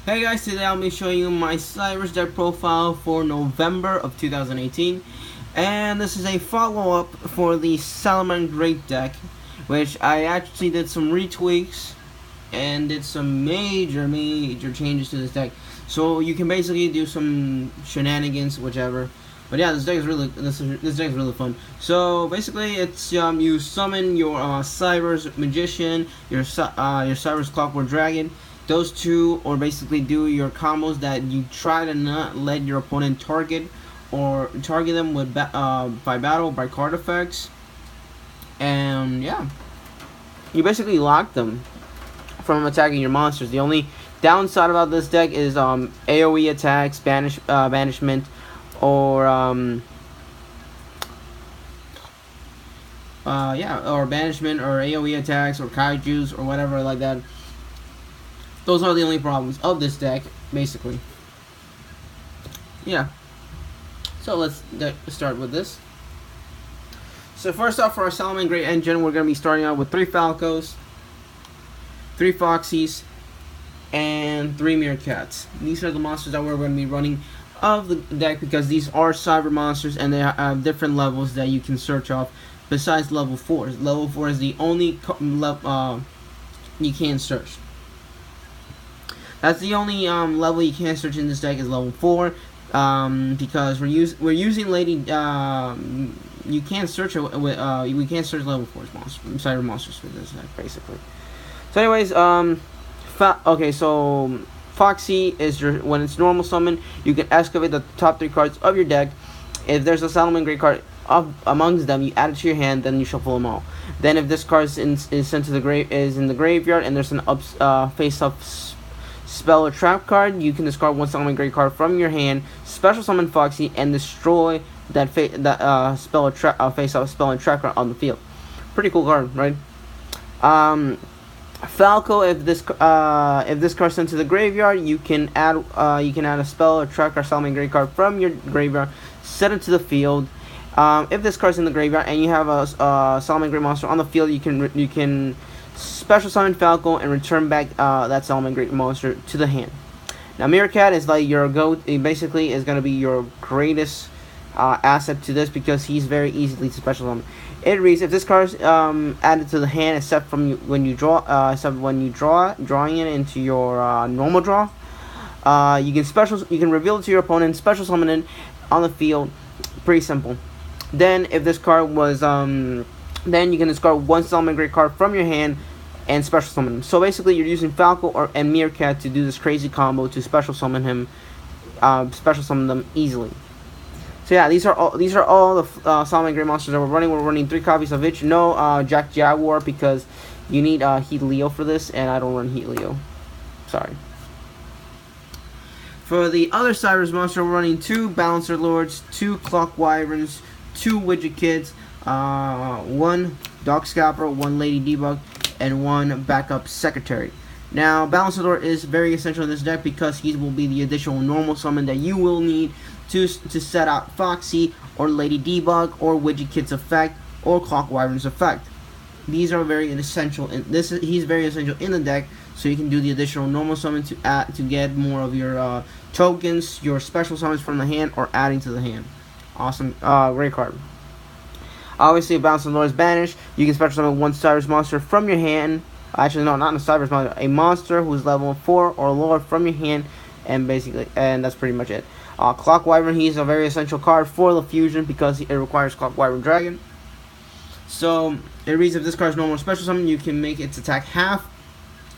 Hey guys, today I'll be showing you my Cyberse deck profile for November of 2018, and this is a follow-up for the Salomon Great deck, which I actually did some retweaks and did some major changes to this deck. So you can basically do some shenanigans, whichever. But yeah, this deck is really fun. So basically, it's you summon your Cyberse Magician, your Cyberse Clockwork Dragon. Those two, or basically do your combos that you try to not let your opponent target, or target them with by battle, by card effects, and yeah, you basically lock them from attacking your monsters. The only downside about this deck is AOE attacks, banishment, or or banishment, or AOE attacks, or kaijus, or whatever like that. Those are the only problems of this deck, basically. Yeah. So let's start with this. So first off, for our Salomon Great engine, we're going to be starting out with 3 Falcos, 3 Foxies, and 3 Meerkats. These are the monsters that we're going to be running of the deck, because these are cyber monsters and they have different levels that you can search off besides level 4. Level 4 is the only you can search. That's the only level you can't search in this deck, is level 4, because we're using Lady. You can't search it with we can't search level 4's cyber monsters with this deck, basically. So anyways, okay, so Foxy is when it's normal summon, you can excavate the top 3 cards of your deck. If there's a Salomon Great card amongst them, you add it to your hand, then you shuffle them all. Then if this card is sent to the in the graveyard, and there's an face-up spell or trap card, you can discard 1 Salomon Great card from your hand, special summon Foxy, and destroy that spell or face-up spell and trap card on the field. Pretty cool card, right? Falco, if this card sent to the graveyard, you can add a spell or trap card Salomon Great card from your graveyard, set it to the field. If this card's in the graveyard and you have a Salomon Great monster on the field, you can special summon Falco and return back that Salomon Great monster to the hand. Now Meerkat is like your basically is going to be your greatest asset to this, because he's very easily to special summon. It reads, if this card is added to the hand, except when you draw, drawing it into your normal draw, you can reveal it to your opponent, special summon it on the field. Pretty simple. Then if this card was then you can discard 1 Salomon Great card from your hand and special summon him. So basically, you're using Falco and Meerkat to do this crazy combo to special summon him, special summon them easily. So yeah, these are all the Salomon Great monsters that we're running. We're running 3 copies of each. No Jack Jaguar, because you need Heat Leo for this, and I don't run Heat Leo. Sorry. For the other Cyberse monster, we're running 2 Balancer Lords, 2 Clock Wyverns, 2 Widget Kids, 1 Dog Scalper, 1 Lady Debug, and 1 Backup Secretary. Now, Balancer Lord is very essential in this deck, because he will be the additional normal summon that you will need to set out Foxy, or Lady Debug, or Widget Kid's effect, or Clock Wyvern's effect. These are very essential. He's very essential in the deck, so you can do the additional normal summon to get more of your tokens, your special summons from the hand, or adding to the hand. Awesome, great card. Obviously, if Balancer Lord is banished, you can special summon 1 Cyberse monster from your hand. Actually, no, not a Cyberse monster. A monster who's level 4 or lower from your hand, and that's pretty much it. Clock Wyvern, he's a very essential card for the fusion, because it requires Clock Wyvern Dragon. So it reads, if this card is normal special summon, you can make its attack half,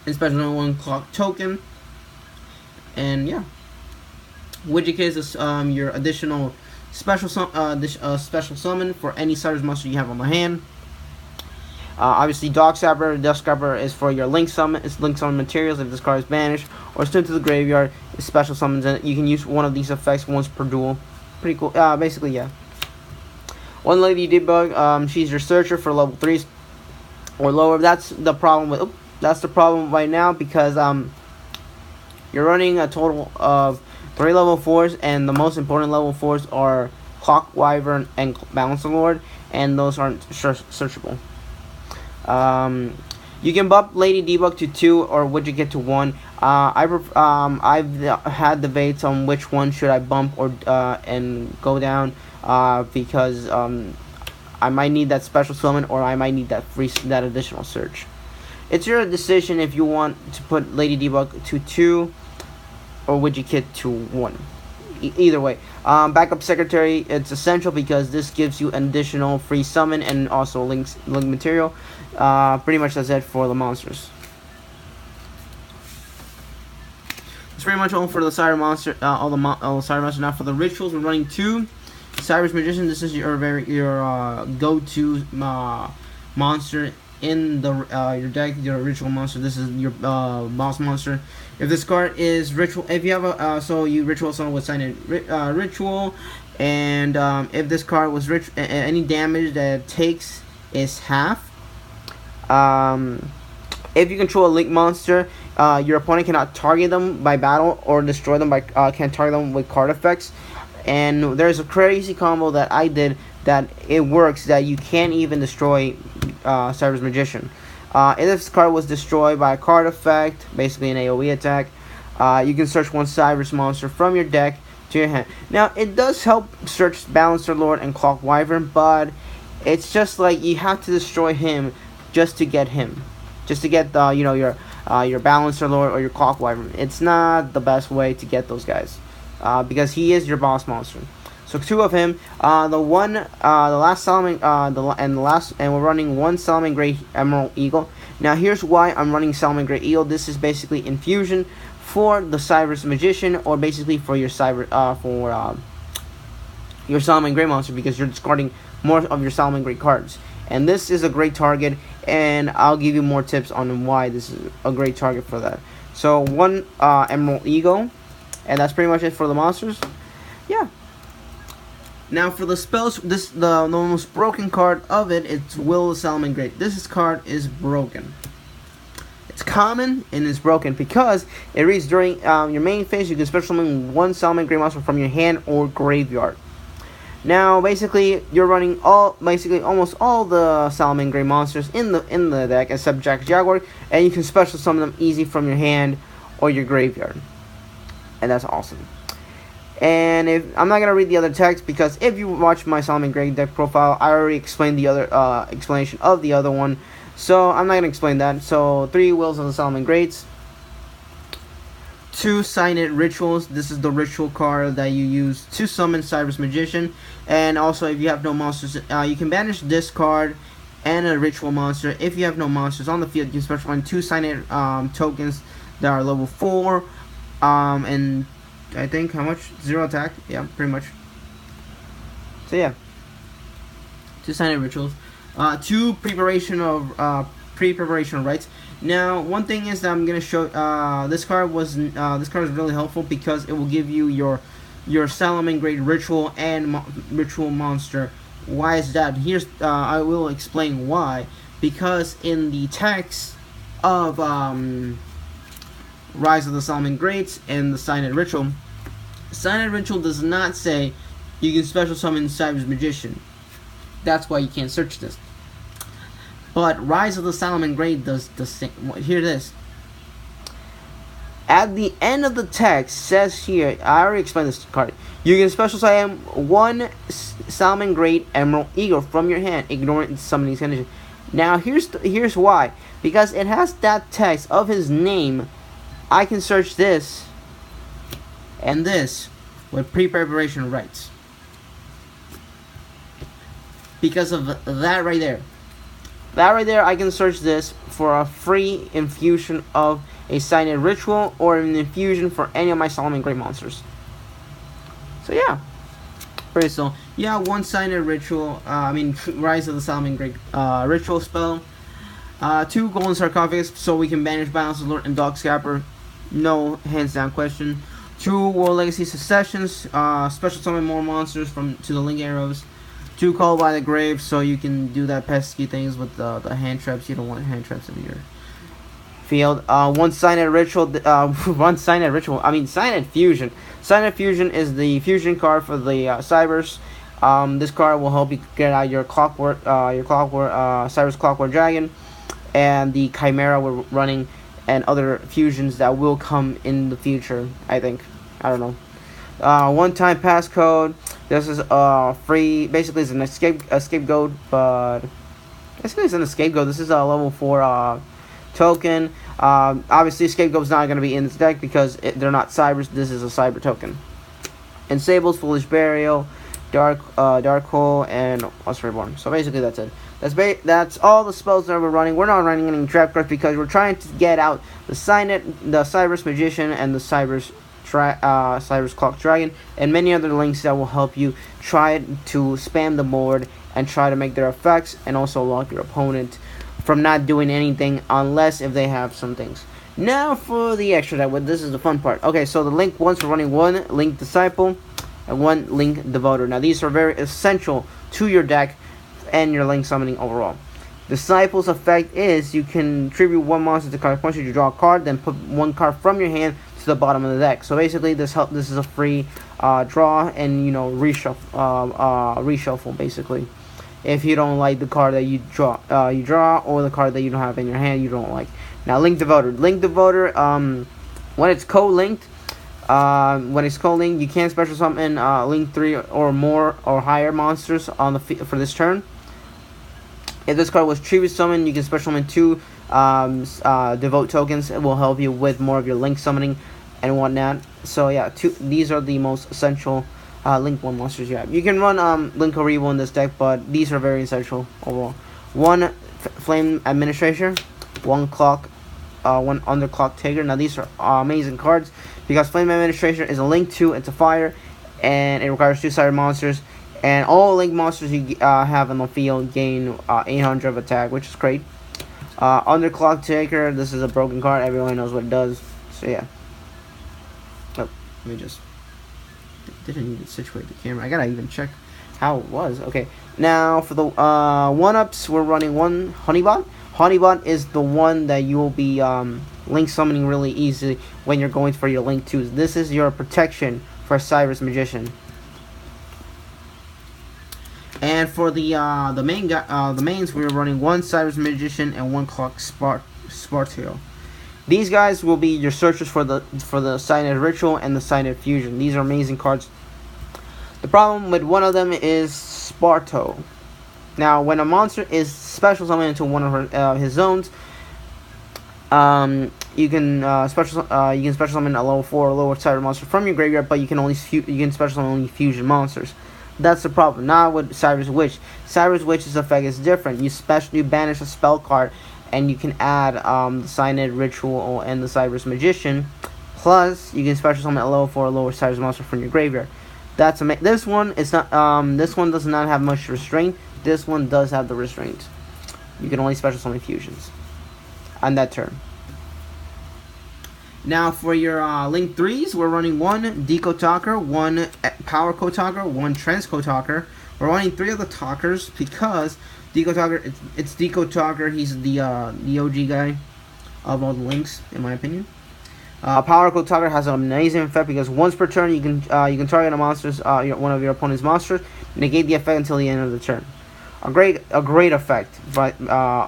and special summon 1 clock token. And yeah, Widget Kid is your additional special summon for any Cyberse monster you have on the hand. Obviously, Dog Scrapper is for your link summon. It's link summon materials. If this card is banished or sent to the graveyard, special summons in it. You can use one of these effects once per duel. Pretty cool. Basically, yeah. 1 Lady Debug. She's your searcher for level 3s or lower. That's the problem right now, because you're running a total of 3 level 4s, and the most important level 4s are Clock Wyvern and Balancer Lord, and those aren't searchable. You can bump Lady Debug to 2 or Widget Kid to 1. I've had debates on which one should I bump or and go down, because I might need that special summon or I might need that additional search. It's your decision if you want to put Lady Debug to 2 or Widget Kid to 1. Either way, backup secretary, it's essential because this gives you an additional free summon and also link material. Pretty much that's it for the monsters. That's pretty much all for the Cyber monster. All the Cyber monsters. Now for the rituals, we're running 2 Cyberse Magician. This is your go-to monster in the your deck, your ritual monster. This is your boss monster. If this card is ritual, if you have a so you ritual someone with sign ritual, and if this card was any damage that it takes is half. If you control a link monster, your opponent cannot target them by battle or destroy them by can target them with card effects. And there's a crazy combo that I did that it works, that you can't even destroy Cyberse Magician. If this card was destroyed by a card effect, basically an AoE attack, you can search one Cyberse monster from your deck to your hand. Now, it does help search Balancer Lord and Clock Wyvern, but it's just like you have to destroy him just to get him. Just to get the, your Balancer Lord or your Clock Wyvern. It's not the best way to get those guys. Because he is your boss monster. So 2 of him. The last Solomon, and we're running 1 Solomon Grey Emerald Eagle. Now here's why I'm running Solomon Grey Eagle. This is basically infusion for the Cyberse Magician, or basically for your your Solomon Grey monster, because you're discarding more of your Solomon Grey cards. And this is a great target, and I'll give you more tips on why this is a great target for that. So 1 Emerald Eagle. And that's pretty much it for the monsters. Yeah. Now for the spells, the most broken card of it, it's Will of Solomon Grey. This card is broken. It's common and it's broken because it reads during your main phase you can special summon 1 Solomon Grey monster from your hand or graveyard. Now basically you're running almost all the Solomon Grey monsters in the deck except Jack Jaguar, and you can special summon them easy from your hand or your graveyard. And that's awesome. And I'm not gonna read the other text, because if you watch my Solomon Grey deck profile, I already explained the other explanation of the other one, so I'm not gonna explain that. So 3 Wills of the Solomon Greats, 2 Signed Rituals. This is the ritual card that you use to summon Cyberse Magician. And also, if you have no monsters, you can banish this card and a ritual monster. If you have no monsters on the field, you can special find 2 Signed tokens that are level 4. And I think how much? 0 attack? Yeah, pretty much. So yeah, 2 Signed Rituals, 2 preparation rites. Now, one thing is that I'm gonna show. This card is really helpful because it will give you your Solomon Grey ritual and ritual monster. Why is that? Here's I will explain why. Because in the text of Rise of the Solomon Greats and the Signed Ritual does not say you can special summon Cyberse Magician. That's why you can't search this. But Rise of the Solomon Great does the same. Hear this. At the end of the text says here, I already explained this card. You can special summon 1 Solomon Great Emerald Eagle from your hand, ignoring the summoning condition. Now here's why. Because it has that text of his name. I can search this and this with pre-preparation rights. Because of that right there. That right there, I can search this for a free infusion of a Signed Ritual or an infusion for any of my Solomon Grey monsters. So yeah, pretty so. Yeah, 1 Signed Ritual. Rise of the Solomon Grey ritual spell. 2 Golden Sarcophagus, so we can banish Balancer Lord and Dog Scapper. No hands down question. 2 World Legacy Successions. Special summon more monsters to the Link Arrows. 2 Called by the Grave, so you can do that pesky things with the hand traps. You don't want hand traps in your field. 1 Signed Ritual. 1 Signed Ritual. Signed Fusion. Signed Fusion is the fusion card for the Cyberse. This card will help you get out your Cyberse Clockwork Dragon, and the Chimera we're running. and other fusions that will come in the future. I think. I don't know. One-time passcode. This is free. Basically, it's an scapegoat, but basically it's an scapegoat. This is a level 4 token. Obviously, scapegoat's not going to be in this deck because they're not cybers. This is a cyber token. Ensables, Foolish Burial, Dark Hole, and What's Reborn. So basically, that's it. That's all the spells that we're running. We're not running any trap cards because we're trying to get out the Cyberse Magician, and the Cyberse Clock Dragon, and many other links that will help you try to spam the board and try to make their effects, and also lock your opponent from not doing anything unless if they have some things. Now for the extra deck. This is the fun part. Okay, so the link ones, we're running one Link Disciple and one Link Devoter. Now these are very essential to your deck and your link summoning overall. Disciple's effect is you can tribute one monster to card punch. You draw a card, then put one card from your hand to the bottom of the deck. So basically, this is a free draw and reshuffle basically. If you don't like the card that you draw, or the card that you don't have in your hand you don't like. Now Link Devoter. When it's co-linked, you can special summon link 3 or more or higher monsters on the for this turn. If this card was tribute summoned, you can special summon 2 devote tokens. It will help you with more of your link summoning and whatnot. So yeah, these are the most essential Link 1 monsters you have. You can run Link Oribo in this deck, but these are very essential overall. One Flame Administrator, one Underclock Taker. Now these are amazing cards because Flame Administrator is a Link 2, it's a fire, and it requires 2-sided monsters. And all Link monsters you have in the field gain 800 of attack, which is great. Underclock Taker, this is a broken card. Everyone knows what it does. So yeah. Oh, let me just... Didn't need to situate the camera. I gotta even check how it was. Okay. Now for the 1-ups, we're running one Honeybot. Honeybot is the one that you will be link summoning really easily when you're going for your Link 2s. This is your protection for Cyberse Magician. And for the mains, we're running one Cyberse Magician and one Clock Spartail. These guys will be your searchers for the Cyanide Ritual and the Cyanide Fusion. These are amazing cards. The problem with one of them is Sparto. Now, when a monster is special summoned into one of his zones, you can special summon a level 4 or lower Cyber monster from your graveyard, but you can special summon only fusion monsters. That's the problem. Not with Cyberse Witch. Cyberse Witch's effect is different. You banish a spell card, and you can add the Cyanide Ritual and the Cyberse Magician. Plus, you can special summon a level 4 or lower Cyberse monster from your graveyard. This one is not. This one does not have much restraint. This one does have the restraint. You can only special summon fusions on that turn. Now for your Link 3s, we're running one Deco Talker, one Power Talker, one Trance Talker. We're running 3 of the Talkers because Deco Talker, it's Deco Talker. He's the OG guy of all the links, in my opinion. Power Talker has an amazing effect because once per turn you can target a monster's one of your opponent's monsters, negate the effect until the end of the turn. A great effect, but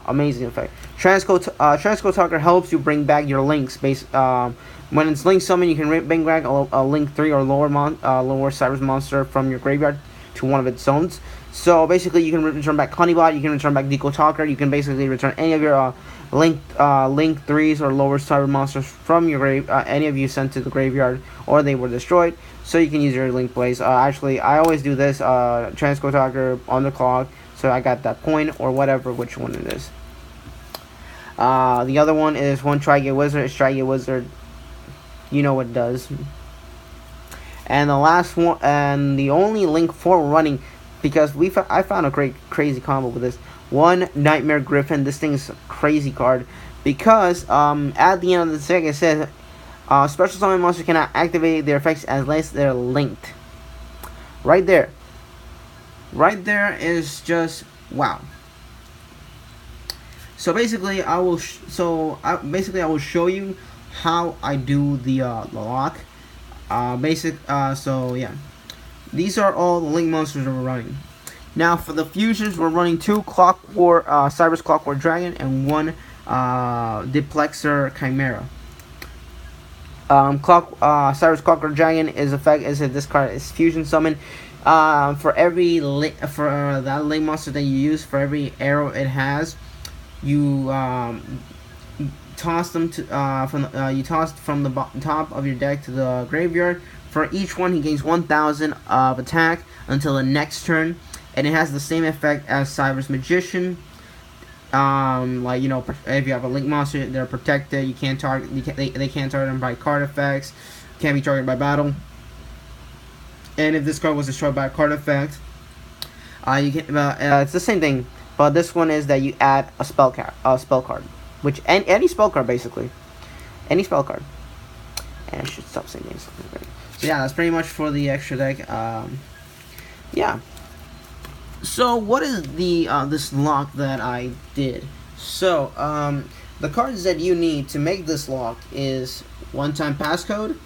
amazing effect. Transco Talker helps you bring back your links. When it's link summon, you can bring back a Link 3 or lower Cyberse monster from your graveyard to one of its zones. So basically, you can return back Honeybot, you can return back Deco Talker, you can basically return any of your Link 3s or lower Cyber monsters from your any of you sent to the graveyard or they were destroyed. So you can use your Link plays. Actually, I always do this. Transco Talker on the clock. So I got that point or whatever, which one it is. The other one is one Tri-Gate Wizard. It's Tri-Gate Wizard. You know what it does. And the last one, and the only Link 4 we're running, because I found a crazy combo with this. One Nightmare Griffin. This thing is a crazy card because at the end of the deck it says special summon monsters cannot activate their effects unless they're linked. Right there. Right there is just wow. So basically, I will show you how I do the lock. So yeah, these are all the Link monsters that we're running. Now for the fusions, we're running 2 Cyberse Clockwork Dragon and 1 Duplexer Chimera. Cyberse Clockwork Dragon is if this card is fusion summon. For every that link monster that you use, for every arrow it has, you toss them to you toss from the top of your deck to the graveyard. For each one, he gains 1,000 of attack until the next turn, and it has the same effect as Cyberse Magician. Like, you know, if you have a link monster, they're protected. You can't target. They can't target them by card effects. Can't be targeted by battle. And if this card was destroyed by a card effect, you can. It's the same thing, but this one is that you add a spell card, which any spell card basically, any spell card. And I should stop saying names. So yeah, that's pretty much for the extra deck. Yeah. So what is the this lock that I did? So the cards that you need to make this lock is one-time passcode,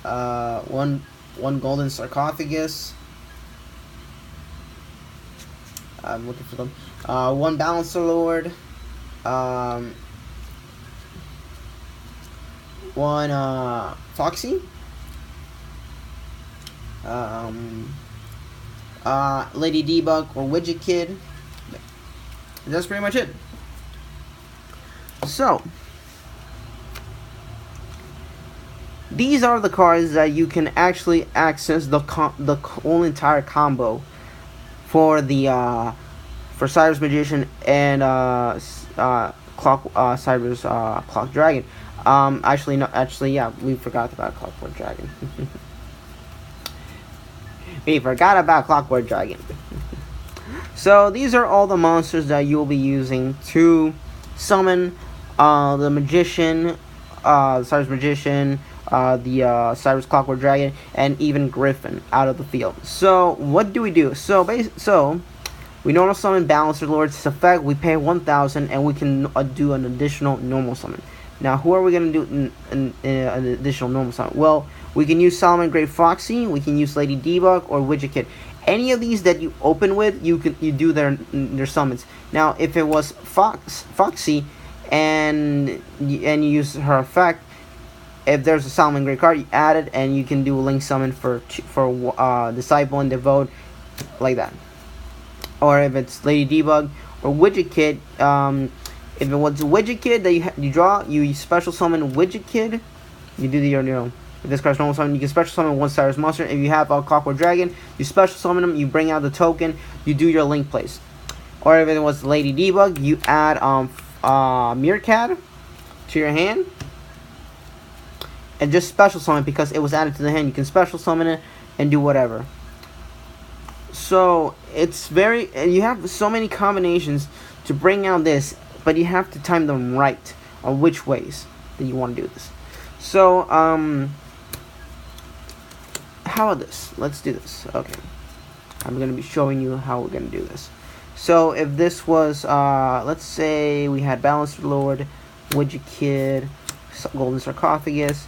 one golden sarcophagus. I'm looking for them. One Balancer Lord. One Foxy. Lady Debug or Widget Kid. That's pretty much it. So these are the cards that you can actually access the whole entire combo for the for Cyberse Magician and Cyberse Clock Dragon. Actually, no. Actually, yeah, we forgot about Clockwork Dragon. We forgot about Clockwork Dragon. So these are all the monsters that you'll be using to summon the Magician, Cyberse Magician, the Cyberse Clockwork Dragon, and even Griffin out of the field. So what do we do? So we normal summon Balancer Lord's effect. We pay 1,000, and we can do an additional normal summon. Now, who are we going to do an additional normal summon? Well, we can use Solomon Great Foxy, we can use Lady Debug, or Widget Kid. Any of these that you open with, you do their summons. Now, if it was Foxy, and you use her effect, if there's a Solomon Great card, you add it, and you can do a link summon for Disciple and Devote, like that. Or if it's Lady Debug or Widget Kid, if it was a Widget Kid that you draw, you special summon Widget Kid. You do the if this card's normal summon, you can special summon one Cyberse monster. If you have a Clockwork Dragon, you special summon them. You bring out the token. You do your link plays. Or if it was Lady Debug, you add Meerkat to your hand, and just special summon because it was added to the hand. You can special summon it and do whatever. So it's you have so many combinations to bring out this, but you have to time them right on which ways that you want to do this. So how about this? Let's do this. Okay, I'm gonna be showing you how we're gonna do this. So if this was let's say we had Balancer Lord, Widget Kid, Golden Sarcophagus,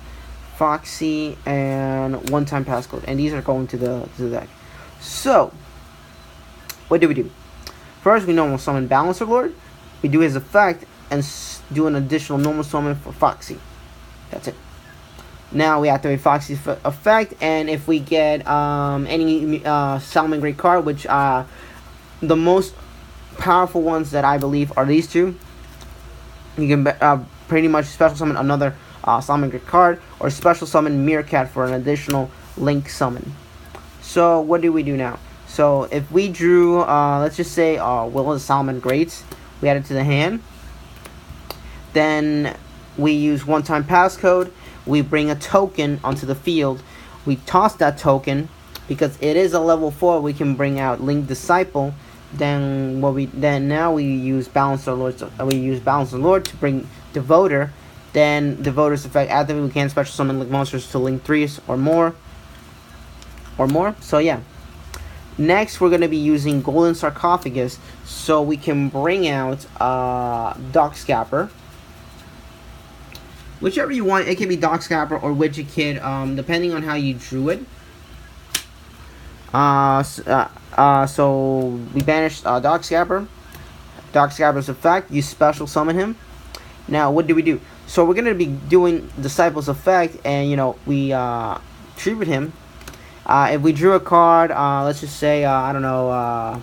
Foxy, and one-time passcode, and these are going to the deck. So what do we do? First, we normal summon Balancer Lord. We do his effect and do an additional normal summon for Foxy. That's it. Now we activate Foxy's effect, and if we get any Solomon Great card, which the most powerful ones that I believe are these two, you can pretty much special summon another Solomon Great card, or special summon Meerkat for an additional link summon. So what do we do now? So if we drew, let's just say Will of the Solomon Greats, we add it to the hand. Then we use one-time passcode. We bring a token onto the field. We toss that token because it is a level 4. We can bring out Link Disciple. Then now we use Balancer Lord. We use Balancer Lord to bring Devoter. Then Devoter's effect activated. We can special summon Link monsters to Link 3s or more. So yeah. Next, we're gonna be using Golden Sarcophagus, so we can bring out Doc Scapper. Whichever you want, it can be Doc Scapper or Widget Kid, depending on how you drew it. So we banished Doc Scapper. Dark Scabber's effect, you special summon him. Now, what do? So we're gonna be doing Disciple's effect, and we tribute him. If we drew a card, let's just say I don't know.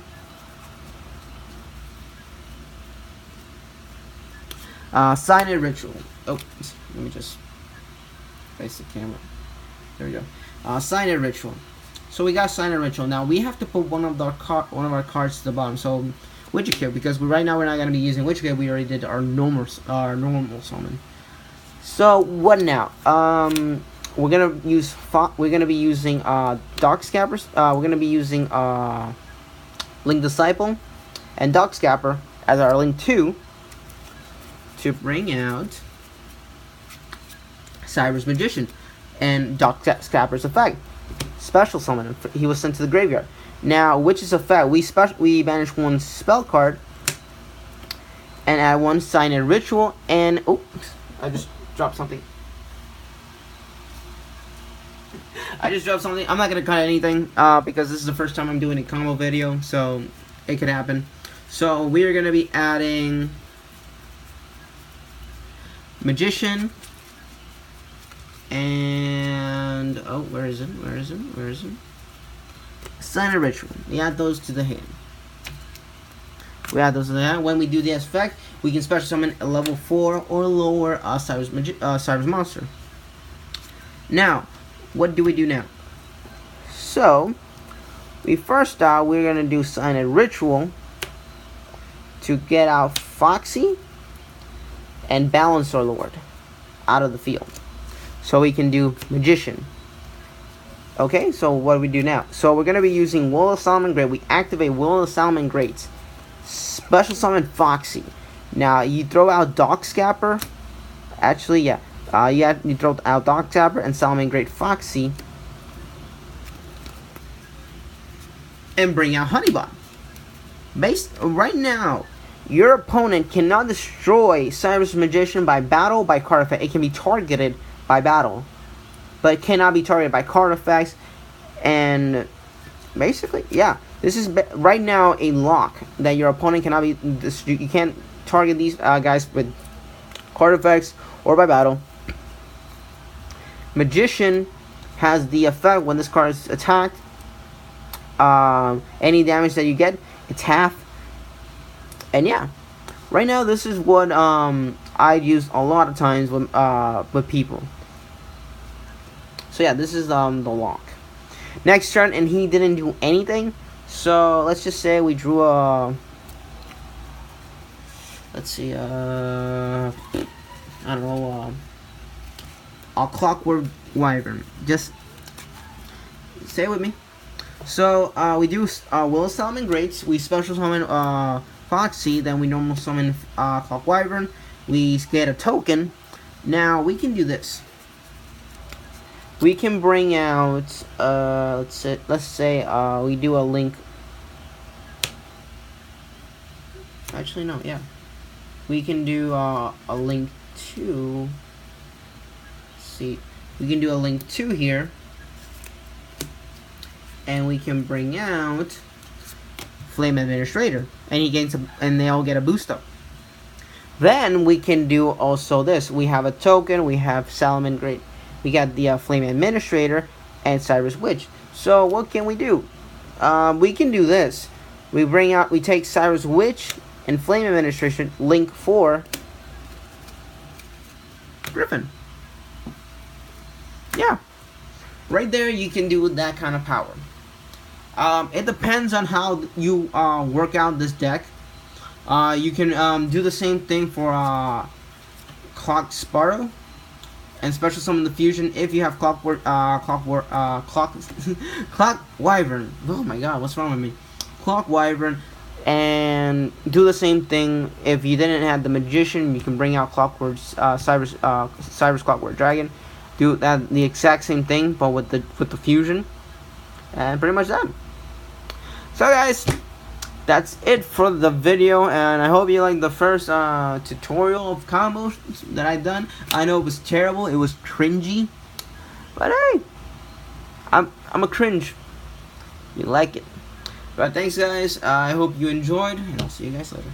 Sign a ritual. Oh, let me just face the camera. There we go. Sign a ritual. So we got sign a ritual. Now we have to put one of our cards to the bottom. So Widget Kid, because right now we're not gonna be using Widget Kid. We already did our normal summon. So what now? We're gonna be using Dark Scabbers. We're gonna be using Link Disciple and Dark Scabber as our Link 2 to bring out Cyberse Magician and Dark Scabber's effect. Special summon. He was sent to the graveyard. Now, Witch's effect. We banish one spell card and add one sign a ritual. And I just dropped something. I'm not gonna cut anything because this is the first time I'm doing a combo video, so it could happen. So we are gonna be adding Magician and where is it? Sign a ritual. We add those to the hand. When we do the effect, we can special summon a level 4 or lower Cyberse monster. Now, what do we do now? So, we're gonna do sign a ritual to get out Foxy and Balancer Lord out of the field. So we can do Magician. Okay, so what do we do now? So we're gonna be using Will of Solomon Great. We activate Will of Solomon Great. Special summon Foxy. Now you throw out Dark Scabber. Actually, yeah. You throw out Dark Scabber and Solomon Great Foxy. And bring out Honeybot. Right now, your opponent cannot destroy Cyberse Magician by battle, by card effect. It can be targeted by battle, but it cannot be targeted by card effects. And basically, yeah, this is right now a lock that your opponent cannot be. You can't target these guys with card effects or by battle. Magician has the effect when this card is attacked. Any damage that you get, it's half. And yeah, right now this is what I use a lot of times with people. So yeah, this is the lock. Next turn, and he didn't do anything. So let's just say we drew a. Let's see. I don't know. A Clockwork Wyvern. Just say it with me. So we do Will of Solomon Greats. We special summon Foxy. Then we normal summon Clock Wyvern. We get a token. Now we can do this. We can bring out let's say we do a Link. Actually no, yeah. We can do a Link 2. Let's see. We can do a Link 2 here. And we can bring out Flame Administrator. And he gains and they all get a boost up. Then we can do also this. We have a token, we have Solomon Great. We got the Flame Administrator and Cyberse Witch. So what can we do? We can do this. We take Cyberse Witch and Flame Administration, Link 4, Griffin. Yeah. Right there you can do that kind of power. It depends on how you work out this deck. You can do the same thing for Clock Sparrow and special summon the fusion if you have Clock Wyvern. Oh my god, what's wrong with me? Clock Wyvern, and do the same thing if you didn't have the Magician. You can bring out Cyberse Clockwork Dragon. Do that the exact same thing, but with the fusion, and pretty much that. So guys, that's it for the video, and I hope you liked the first tutorial of combos that I've done. I know it was terrible, it was cringy, but hey, I'm a cringe. You like it. But thanks guys, I hope you enjoyed, and I'll see you guys later.